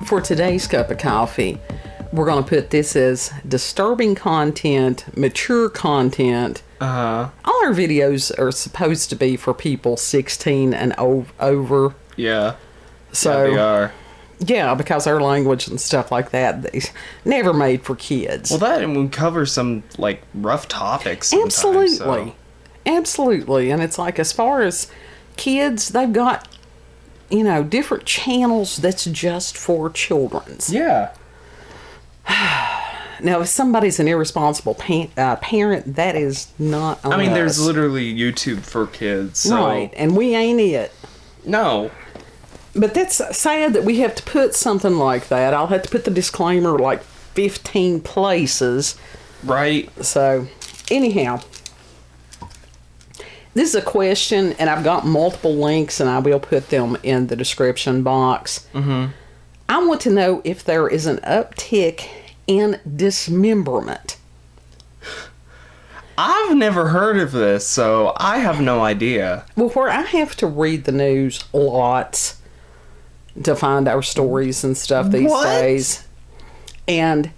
For today's cup of coffee, we're going to put this as disturbing content, mature content. All our videos are supposed to be for people 16 and over. Yeah. So, yeah, they are. Yeah, because our language and stuff like that, they never made for kids. Well, that and we cover some, like, rough topics sometimes. Absolutely. So. Absolutely. And it's like, as far as kids, they've got, different channels that's just for children's. Yeah. Now, if somebody's an irresponsible parent, that is not on us. There's literally YouTube for kids. So. Right, and we ain't it. No. But that's sad that we have to put something like that. I'll have to put the disclaimer like 15 places. Right. So, anyhow, this is a question, and I've got multiple links, and I will put them in the description box. Mm-hmm. I want to know if there is an uptick in dismemberment. I've never heard of this, so I have no idea. Well, where I have to read the news lots to find our stories and stuff these days. And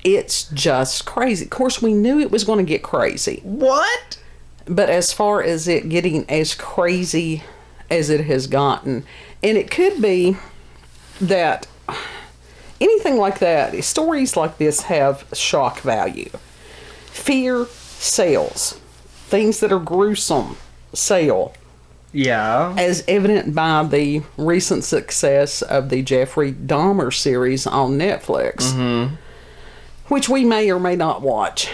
it's just crazy. Of course, we knew it was going to get crazy. What? But as far as it getting as crazy as it has gotten, and it could be that anything like that, stories like this have shock value. Fear sells. Things that are gruesome sell. Yeah. As evident by the recent success of the Jeffrey Dahmer series on Netflix, which we may or may not watch.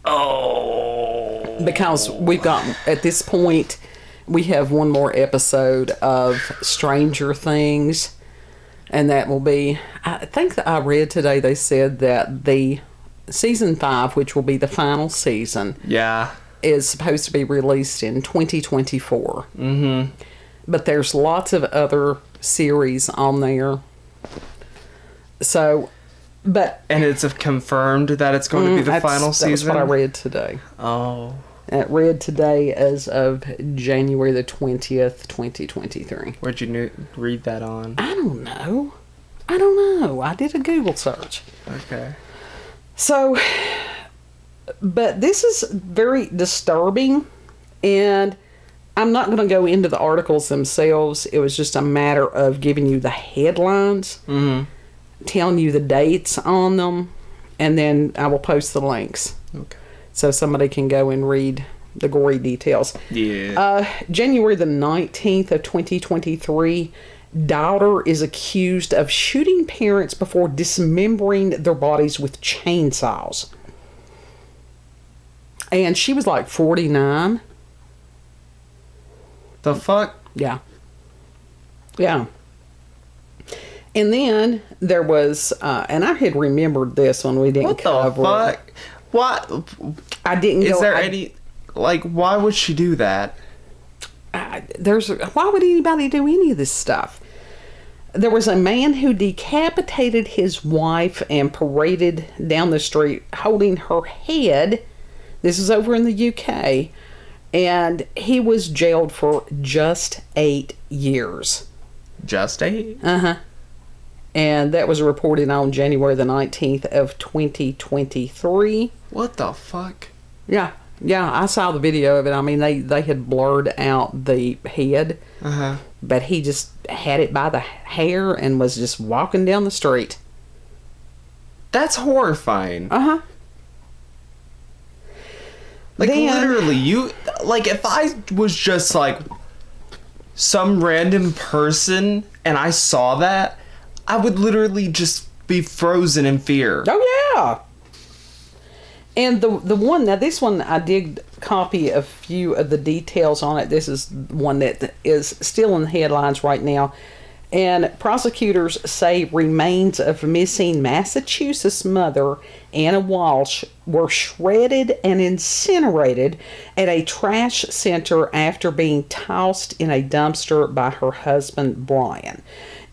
Oh. Because we've got, at this point, we have one more episode of Stranger Things. And that will be, I think that I read today, they said that the season 5, which will be the final season, is supposed to be released in 2024. Mm-hmm. But there's lots of other series on there. So, but... And it's confirmed that it's going to be the final season? That's what I read today. Oh. I read today as of January the 20th, 2023. Where'd you read that on? I don't know. I did a Google search. Okay. So, but this is very disturbing, and I'm not going to go into the articles themselves. It was just a matter of giving you the headlines, telling you the dates on them, and then I will post the links. Okay. So somebody can go and read the gory details. Yeah. January the 19th of 2023, daughter is accused of shooting parents before dismembering their bodies with chainsaws. And she was like 49. The fuck? Yeah. Yeah. And then there was, and I had remembered this one. We didn't cover. What the fuck? What? I didn't go. Is there any, like, why would she do that? Why would anybody do any of this stuff? There was a man who decapitated his wife and paraded down the street holding her head. This is over in the UK. And he was jailed for just 8 years. Just 8? Uh-huh. And that was reported on January the 19th of 2023. What the fuck? Yeah. Yeah, I saw the video of it. They had blurred out the head. Uh-huh. But he just had it by the hair and was just walking down the street. That's horrifying. Uh-huh. Like, literally, if I was just, like, some random person and I saw that, I would literally just be frozen in fear. Oh, yeah. And the one, now this one, I did copy a few of the details on it. This is one that is still in the headlines right now. And prosecutors say remains of missing Massachusetts mother Ana Walshe were shredded and incinerated at a trash center after being tossed in a dumpster by her husband Brian.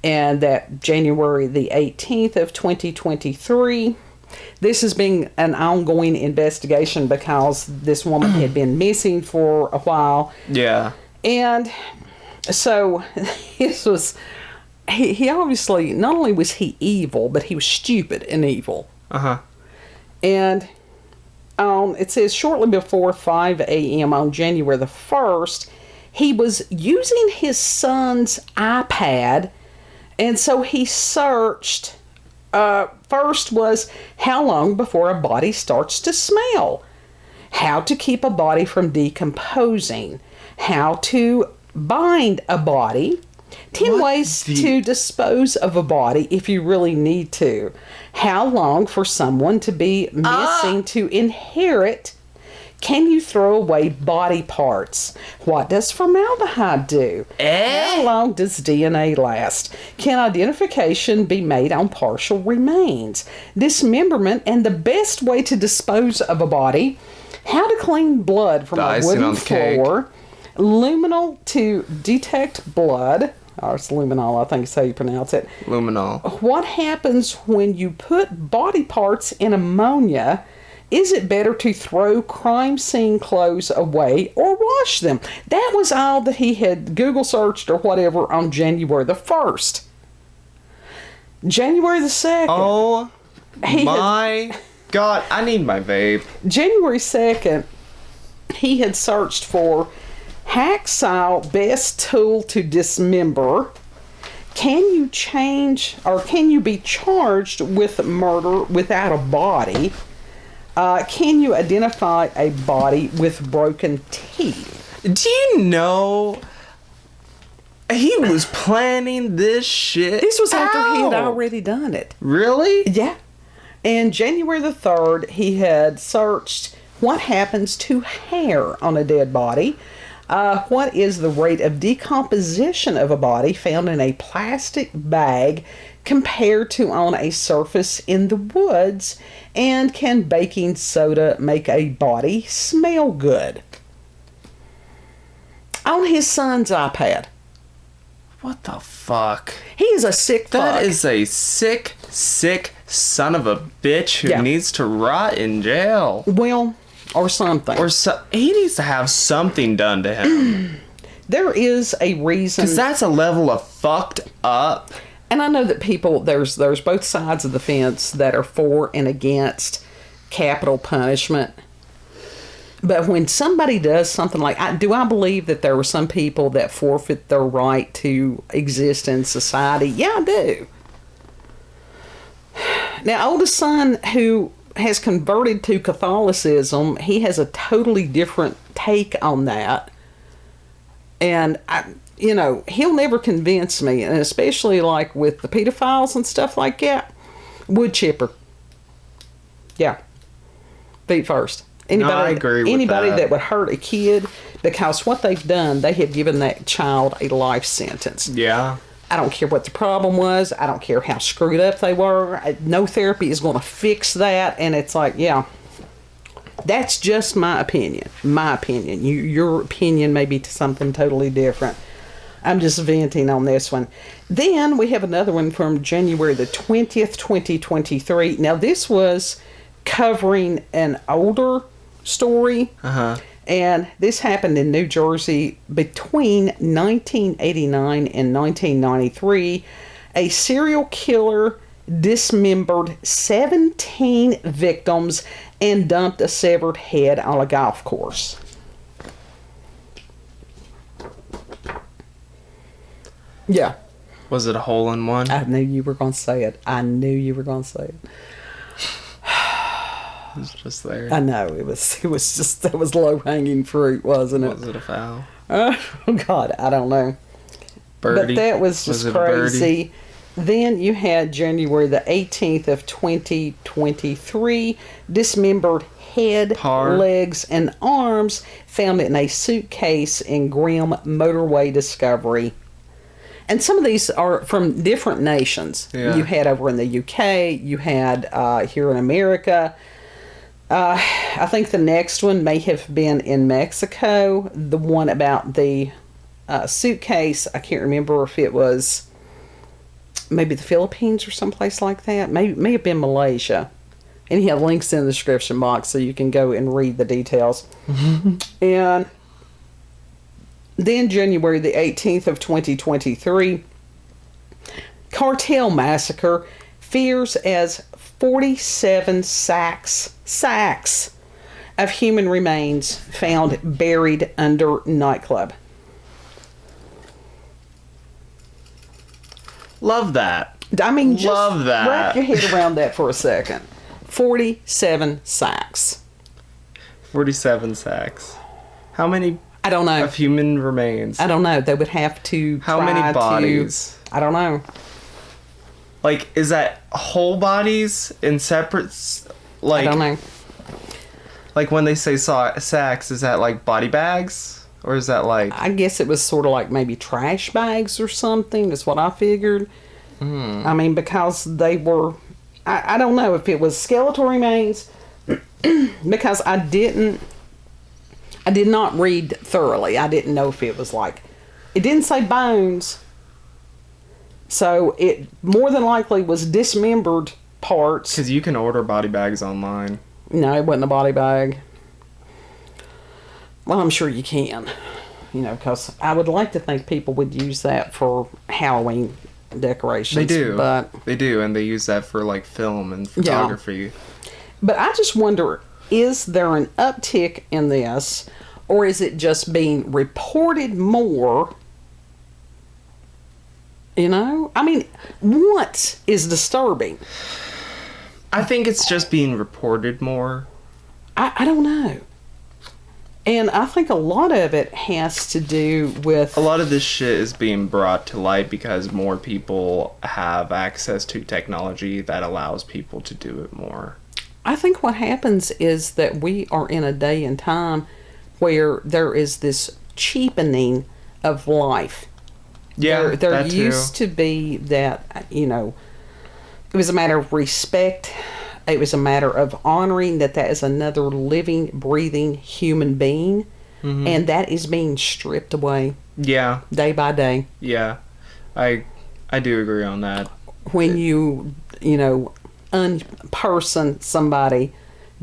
And that January the 18th of 2023, this has been an ongoing investigation because this woman had been missing for a while. Yeah. And so this was he obviously, not only was he evil, but he was stupid and evil. Uh-huh. And it says shortly before 5 a.m. on January the 1st, he was using his son's iPad, and so he searched. First was how long before a body starts to smell, how to keep a body from decomposing, how to bind a body, 10 ways to dispose of a body if you really need to, how long for someone to be missing to inherit, can you throw away body parts, what does formaldehyde do, how long does DNA last, can identification be made on partial remains, dismemberment and the best way to dispose of a body, how to clean blood from a wooden floor, luminol to detect blood, or it's luminol, I think is how you pronounce it. Luminol. What happens when you put body parts in ammonia? Is it better to throw crime scene clothes away or wash them? That was all that he had Google searched or whatever on January the 1st. January the 2nd. Oh my God, I need my vape. January 2nd, he had searched for hacksaw best tool to dismember. Can you change or can you be charged with murder without a body? Can you identify a body with broken teeth? Do you know he was planning this shit? This was after he had already done it. Really? Yeah. And January the 3rd, he had searched what happens to hair on a dead body. What is the rate of decomposition of a body found in a plastic bag compared to on a surface in the woods? And can baking soda make a body smell good? On his son's iPad. What the fuck? He is a sick fuck. That is a sick son of a bitch who needs to rot in jail. Well, or something. He needs to have something done to him. There is a reason. Because that's a level of fucked up. And I know that people, there's both sides of the fence that are for and against capital punishment. But when somebody does something like, do I believe that there were some people that forfeit their right to exist in society? Yeah, I do. Now, oldest son who has converted to Catholicism, he has a totally different take on that. And he'll never convince me, and especially like with the pedophiles and stuff like that. Wood chipper. Yeah. Feet first. I agree with anybody that. That would hurt a kid, because what they've done, they have given that child a life sentence. Yeah. I don't care what the problem was. I don't care how screwed up they were. No therapy is going to fix that. And it's like, yeah, that's just my opinion. My opinion. Your opinion may be something totally different. I'm just venting on this one. Then we have another one from January the 20th, 2023. Now, this was covering an older story. Uh-huh. And this happened in New Jersey between 1989 and 1993. A serial killer dismembered 17 victims and dumped a severed head on a golf course. Yeah. Was it a hole-in-one? I knew you were going to say it. I knew you were going to say it. It was just there. I know. It was just, that was low-hanging fruit, wasn't it? Was it a foul? Oh, God, I don't know. Birdie? But that was just crazy. Then you had January the 18th of 2023, dismembered head, legs, and arms found in a suitcase in Grim motorway discovery. And some of these are from different nations. Yeah. You had over in the UK, you had here in America. I think the next one may have been in Mexico. The one about the suitcase, I can't remember if it was maybe the Philippines or someplace like that. May have been Malaysia. And he had links in the description box so you can go and read the details. And then January the 18th of 2023, Cartel massacre fears as 47 sacks of human remains found buried under nightclub. Love that. I mean, just Love that. wrap your head around that for a second. 47 sacks. 47 sacks. How many I don't know. of human remains? I don't know. They would have to How try many bodies? I don't know. Like, is that whole bodies in separate... Like, I don't know. Like, when they say sacks, is that, like, body bags? Or is that, like... I guess it was sort of like maybe trash bags or something, is what I figured. I mean, because they were... I don't know if it was skeletal remains, because I did not read thoroughly. I didn't know if it was like... It didn't say bones, so it more than likely was dismembered parts. Because you can order body bags online. No, it wasn't a body bag. Well, I'm sure you can. You know, because I would like to think people would use that for Halloween decorations. They do. But They do, and they use that for, like, film and photography. But I just wonder, is there an uptick in this, or is it just being reported more? You know? I mean, what is disturbing? I think it's just being reported more. I don't know. And I think a lot of it has to do with... A lot of this shit is being brought to light because more people have access to technology that allows people to do it more. I think what happens is that we are in a day and time where there is this cheapening of life. Yeah, there that too. used to be that, you know, it was a matter of respect. It was a matter of honoring that is another living, breathing human being. Mm-hmm. And that is being stripped away. Yeah. Day by day. Yeah. I do agree on that. When you know, unperson somebody,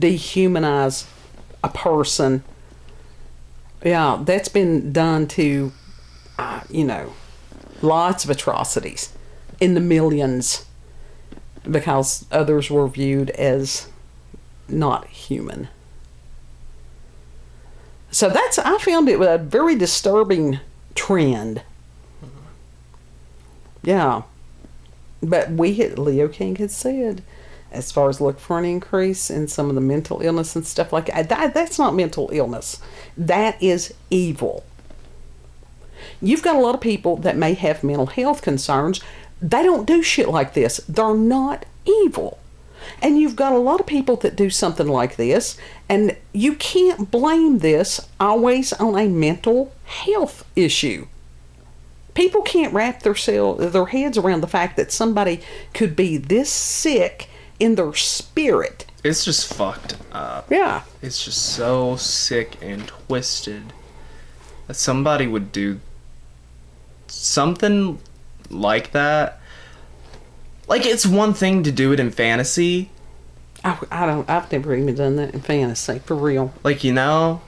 dehumanize a person, yeah, that's been done to, you know, lots of atrocities in the millions because others were viewed as not human. So I found it a very disturbing trend. Yeah. But Leo King had said, as far as look for an increase in some of the mental illness and stuff like that, that's not mental illness. That is evil. You've got a lot of people that may have mental health concerns. They don't do shit like this. They're not evil. And you've got a lot of people that do something like this, and you can't blame this always on a mental health issue. People can't wrap their heads around the fact that somebody could be this sick in their spirit. It's just fucked up. Yeah. It's just so sick and twisted that somebody would do something like that. Like, it's one thing to do it in fantasy. I've never even done that in fantasy, for real. Like, you know?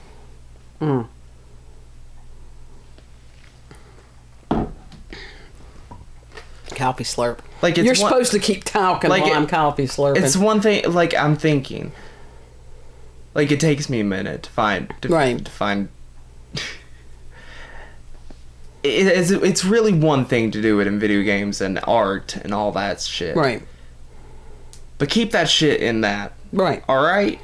Coffee slurp. Like, it's You're supposed to keep talking while I'm coffee slurping. It's one thing, like, I'm thinking. Like, it takes me a minute to find... It's really one thing to do it in video games and art and all that shit. Right. But keep that shit in that. Right. Alright?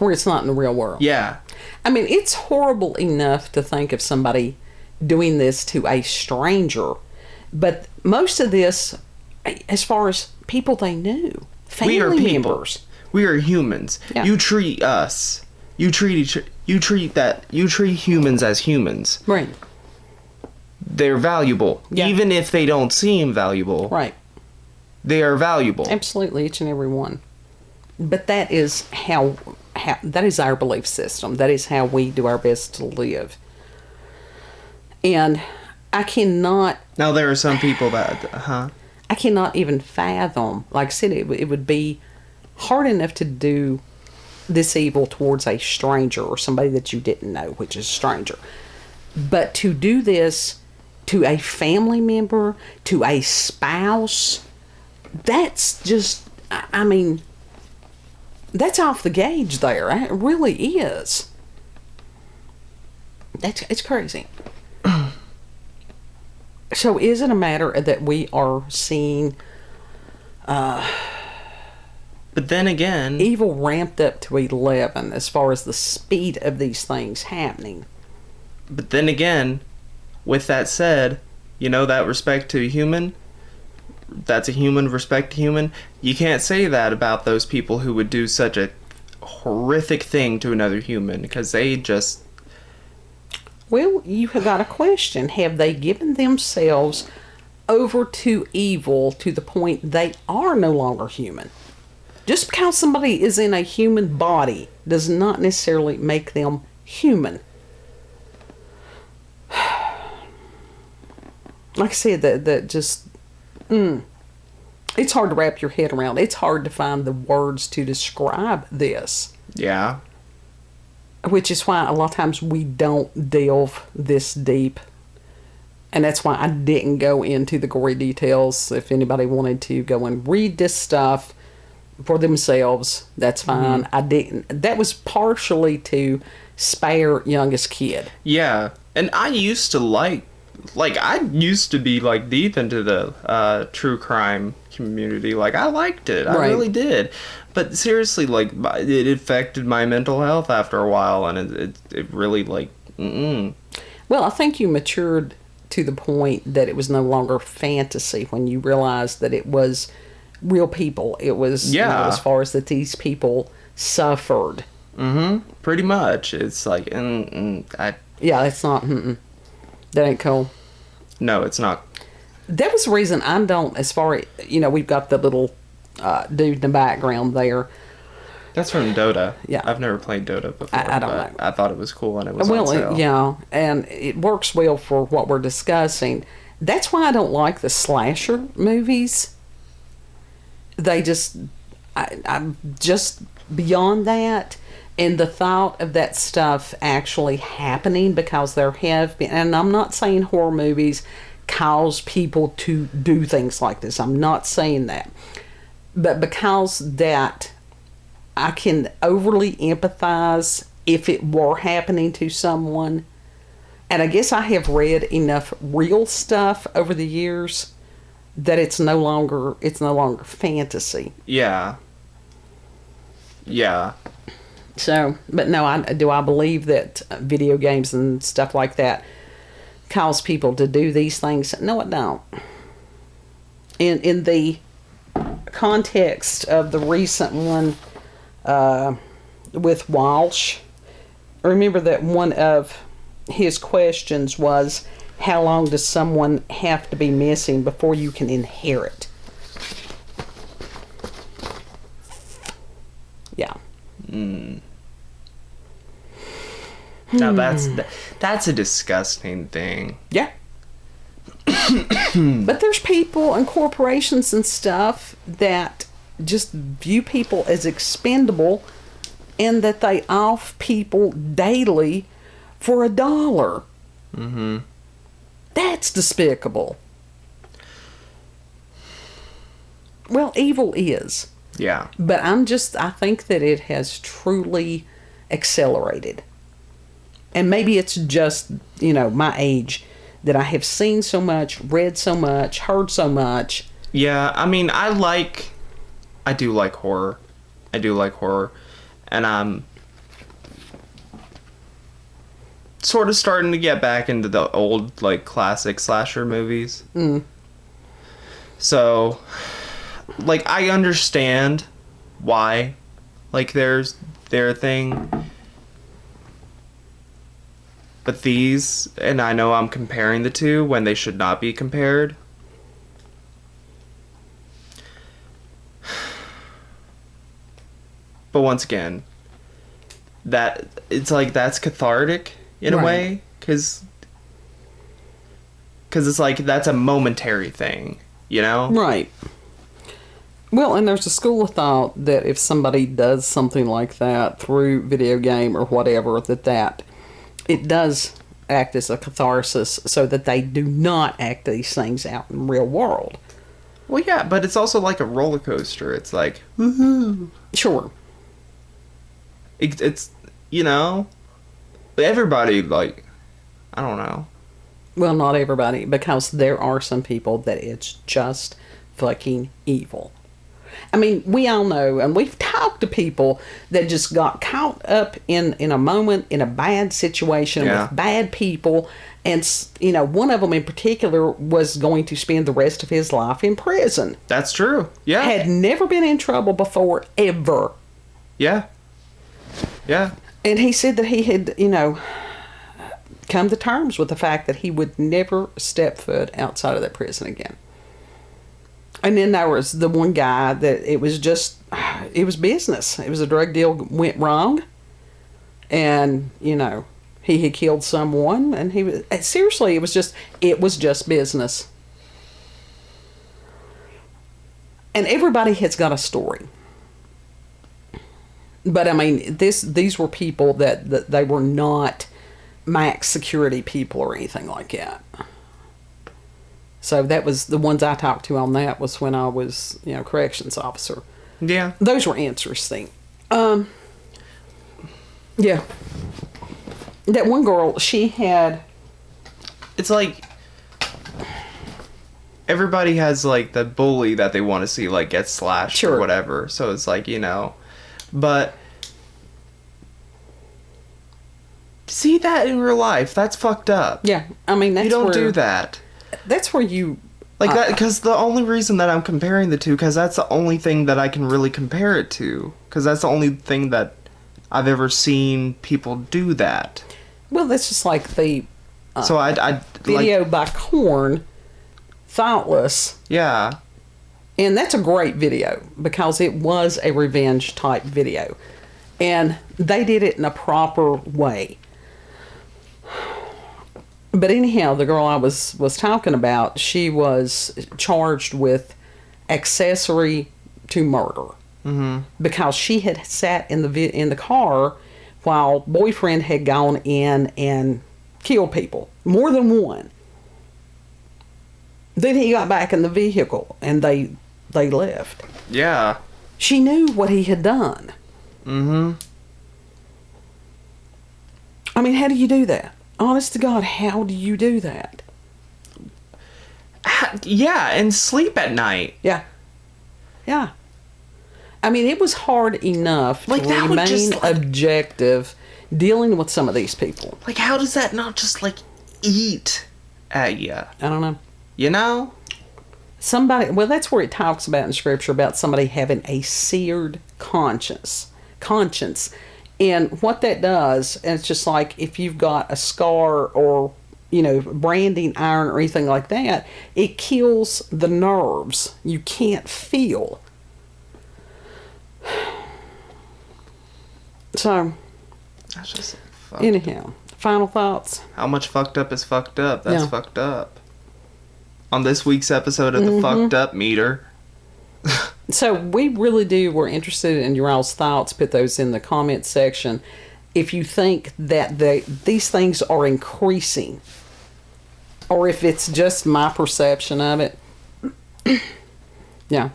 Where it's not in the real world. Yeah. I mean, it's horrible enough to think of somebody doing this to a stranger. But most of this, as far as people they knew, family members. We are humans. Yeah. You treat us. You treat humans as humans. Right. They're valuable. Yeah. Even if they don't seem valuable. Right. They are valuable. Absolutely, each and every one. But that is how that is our belief system. That is how we do our best to live. And I cannot... Now, there are some people that... I cannot even fathom. Like I said, it would be hard enough to do this evil towards a stranger or somebody that you didn't know, which is a stranger. But to do this to a family member, to a spouse, that's just, I mean, that's off the gauge there. It really is. It's crazy. So is it a matter that we are seeing but then again, evil ramped up to 11 as far as the speed of these things happening? but then again, with that said, you know, that respect to a human, that's a human, respect to human. You can't say that about those people who would do such a horrific thing to another human, because they just... Well, you have got a question. Have they given themselves over to evil to the point they are no longer human? Just because somebody is in a human body does not necessarily make them human. Like I said, that just... it's hard to wrap your head around. It's hard to find the words to describe this. Yeah. Which is why a lot of times we don't delve this deep. And that's why I didn't go into the gory details. If anybody wanted to go and read this stuff for themselves, that's fine. I didn't. That was partially to spare youngest kid. Yeah. And I used to I used to be like deep into the true crime community. Like, I liked it. I really did. But seriously, like, it affected my mental health after a while, and it really, like, Well, I think you matured to the point that it was no longer fantasy when you realized that it was real people. It was, you know, as far as that these people suffered. Pretty much. It's like, Yeah, it's not, that ain't cool. No, it's not. That was the reason I don't, as far as, you know, we've got the little dude in the background there. That's from Dota. Yeah. I've never played Dota before. I don't know. I thought it was cool and it was on sale. Yeah, and it works well for what we're discussing. That's why I don't like the slasher movies. They just, I'm just beyond that. And the thought of that stuff actually happening, because there have been, and I'm not saying horror movies cause people to do things like this. I'm not saying that. But because that, I can overly empathize if it were happening to someone. And I guess I have read enough real stuff over the years that it's no longer fantasy. Yeah. Yeah. So, but no, I believe that video games and stuff like that cause people to do these things? No, I don't. In the context of the recent one with Walshe, remember that one of his questions was, how long does someone have to be missing before you can inherit? Yeah. Now that's a disgusting thing. Yeah. But there's people and corporations and stuff that just view people as expendable, and that they off people daily for $1. That's despicable. Well, evil is. Yeah. But I think that it has truly accelerated. And maybe it's just, my age, that I have seen so much, read so much, heard so much. Yeah, I mean, I do like horror. I do like horror. And I'm sort of starting to get back into the old, classic slasher movies. So, I understand why, there's their thing. But these, and I know I'm comparing the two when they should not be compared. But once again, that's cathartic in a way, because it's that's a momentary thing, Right. Well, and there's a school of thought that if somebody does something like that through video game or whatever, that it does act as a catharsis so that they do not act these things out in the real world. Well, yeah, but it's also like a roller coaster. It's like, woohoo. Sure. It's, you know, everybody, like, I don't know. Well, not everybody, because there are some people that it's just fucking evil. I mean, we all know, and we've talked to people that just got caught up in a moment, in a bad situation with bad people. And, you know, one of them in particular was going to spend the rest of his life in prison. That's true. Yeah. Had never been in trouble before, ever. Yeah. Yeah. And he said that he had, you know, come to terms with the fact that he would never step foot outside of that prison again. And then there was the one guy that it was business. It was a drug deal went wrong. And, you know, he had killed someone, and he was, seriously, it was just business. And everybody has got a story. But I mean, these were people that they were not max security people or anything like that. So that was the ones I talked to on that was when I was, you know, corrections officer. Yeah. Those were interesting. Yeah. That one girl, she had... It's like... Everybody has, like, the bully that they want to see, like, get slashed or whatever. So it's like, you know... But... See that in real life. That's fucked up. Yeah. I mean, that's you don't do that. That's where you... Like that, because the only reason that I'm comparing the two, because that's the only thing that I can really compare it to. Because that's the only thing that I've ever seen people do that. Well, that's just like the so I video like, by Korn, Thoughtless. Yeah. And that's a great video because it was a revenge type video. And they did it in a proper way. But anyhow, the girl I was talking about, she was charged with accessory to murder. Mm-hmm. Because she had sat in the car while boyfriend had gone in and killed people. More than one. Then he got back in the vehicle and they left. Yeah. She knew what he had done. Mm-hmm. I mean, how do you do that? Honest to God, how do you do that? Yeah, and sleep at night. Yeah. Yeah. I mean, it was hard enough like, to remain objective dealing with some of these people. Like, how does that not just, like, eat at you? I don't know. You know? Well, that's where it talks about in Scripture about somebody having a seared conscience. And what that does, and it's just like if you've got a scar or, you know, branding iron or anything like that, it kills the nerves. You can't feel. So, that's just fucked. Anyhow, final thoughts? How much fucked up is fucked up? That's fucked up. On this week's episode of the Fucked Up Meter. So we really we're interested in your all's thoughts. Put those in the comment section. If you think that these things are increasing, or if it's just my perception of it. Yeah.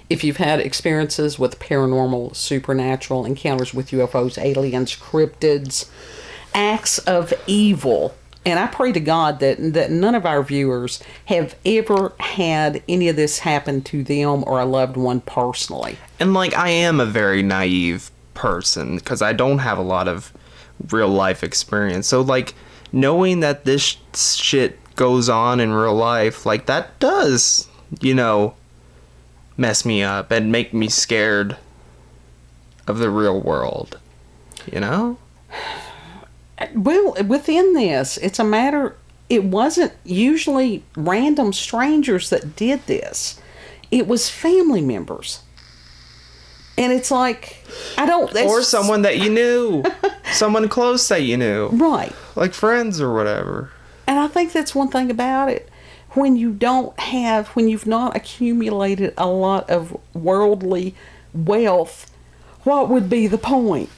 If you've had experiences with paranormal, supernatural encounters with UFOs, aliens, cryptids, acts of evil. And I pray to God that none of our viewers have ever had any of this happen to them or a loved one personally. And, like, I am a very naive person because I don't have a lot of real life experience. So, like, knowing that this shit goes on in real life, like, that does, you know, mess me up and make me scared of the real world. You know? Well, within this, it's a matter... It wasn't usually random strangers that did this. It was family members. And it's like... Or someone that you knew. Someone close that you knew. Right. Like friends or whatever. And I think that's one thing about it. When you've not accumulated a lot of worldly wealth, what would be the point?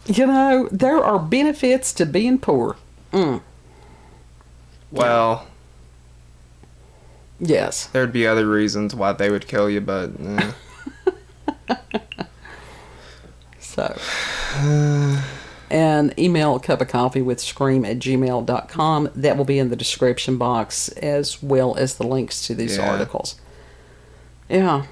You know, there are benefits to being poor. Well, yes. there'd be other reasons why they would kill you, but So, and email a cup of coffee with scream@gmail.com. That will be in the description box, as well as the links to these articles. Yeah.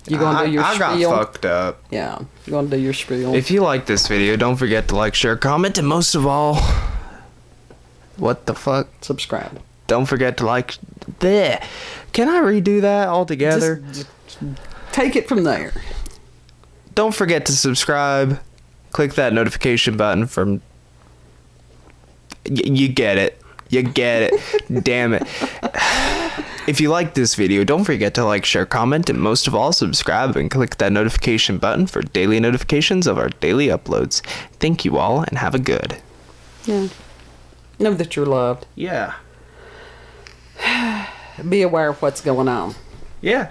You gonna do your spiel? I got fucked up. Yeah. You gonna do your spiel? If you like this video, don't forget to like, share, comment, and most of all, what the fuck? Subscribe. Don't forget to like. There. Can I redo that altogether? Just take it from there. Don't forget to subscribe. Click that notification button from. You get it. You get it. Damn it. If you like this video, don't forget to like, share, comment, and most of all, subscribe and click that notification button for daily notifications of our daily uploads. Thank you all, and have a good. Yeah. Know that you're loved. Yeah. Be aware of what's going on. Yeah.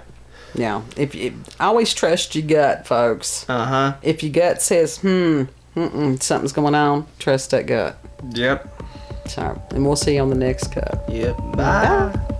Yeah. If you always trust your gut, folks. If your gut says, something's going on, trust that gut. Yep. So, and we'll see you on the next cup. Yep. Bye.